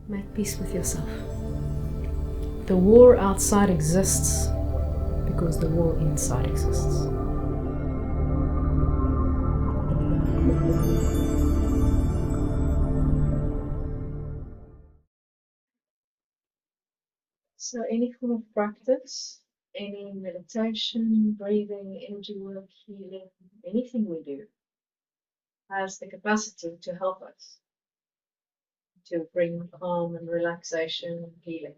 Make peace with yourself. The war outside exists because the war inside exists. So any form of practice, any meditation, breathing, energy work, healing, anything we do has the capacity to help us to bring calm and relaxation and healing.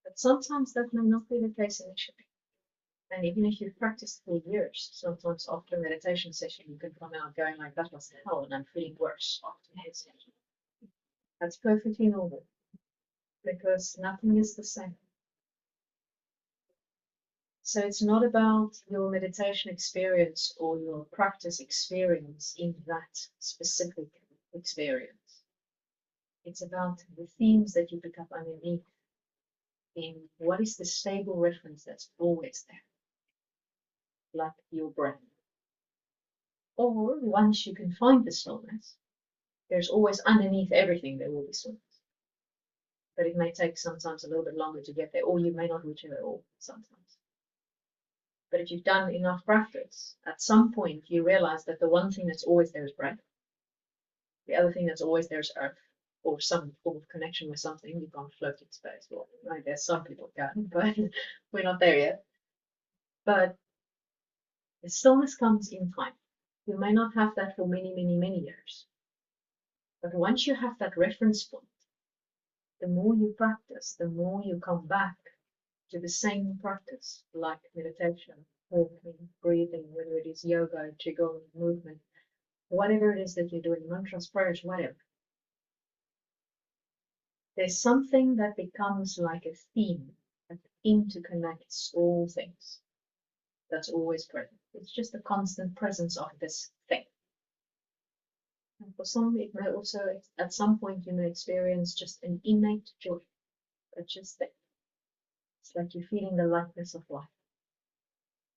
But sometimes that may not be the case initially. And even if you've practiced for years, sometimes after a meditation session, you can come out going like, that was hell, and I'm feeling worse after the session. That's perfectly normal, because nothing is the same. So it's not about your meditation experience or your practice experience in that specific experience. It's about the themes that you pick up underneath in what is the stable reference that's always there, like your breath. Or once you can find the stillness, there's always underneath everything there will be stillness. But it may take sometimes a little bit longer to get there, or you may not reach it at all sometimes. But if you've done enough practice, at some point you realize that the one thing that's always there is breath. The other thing that's always there is earth, or some form of connection with something. You can't float in space. Well, I guess some people can, but we're not there yet. But the stillness comes in time. You may not have that for many, many, many years. But once you have that reference point, the more you practice, the more you come back to the same practice, like meditation, walking, breathing, whether it is yoga, qigong, movement, whatever it is that you're doing, mantras, prayers, whatever. There's something that becomes like a theme that interconnects all things. That's always present. It's just a constant presence of this thing. And for some, it may also, at some point, you may experience just an innate joy. That's just there. It's like you're feeling the lightness of life.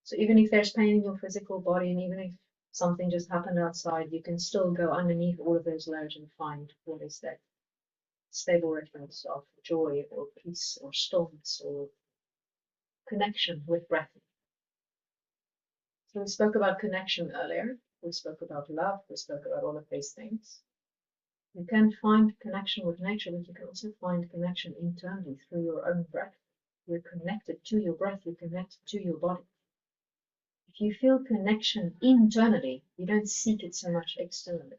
So even if there's pain in your physical body, and even if something just happened outside, you can still go underneath all of those layers and find what is that stable reference of joy or peace or stillness or connection with breath. So we spoke about connection earlier. We spoke about love. We spoke about all of these things. You can find connection with nature, but you can also find connection internally through your own breath. You're connected to your breath. You're connected to your body. If you feel connection internally, you don't seek it so much externally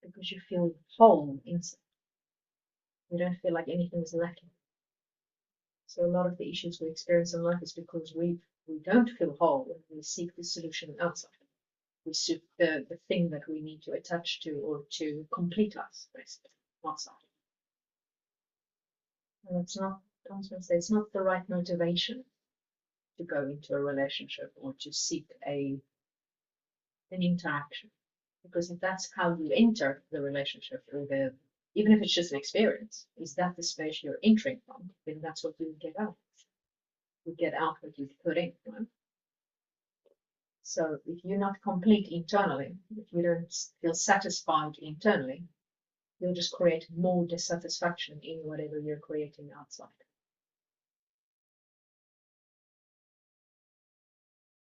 because you feel whole inside. You don't feel like anything is lacking. So a lot of the issues we experience in life is because we don't feel whole and we seek the solution outside. We seek the thing that we need to attach to or to complete us, basically, outside. And it's not, I was going to say, it's not the right motivation to go into a relationship or to seek an interaction. Because if that's how you enter the relationship, or even if it's just an experience, is that the space you're entering from, then that's what you get out. You get out what you've put in, right? So if you're not complete internally, if you don't feel satisfied internally, you'll just create more dissatisfaction in whatever you're creating outside.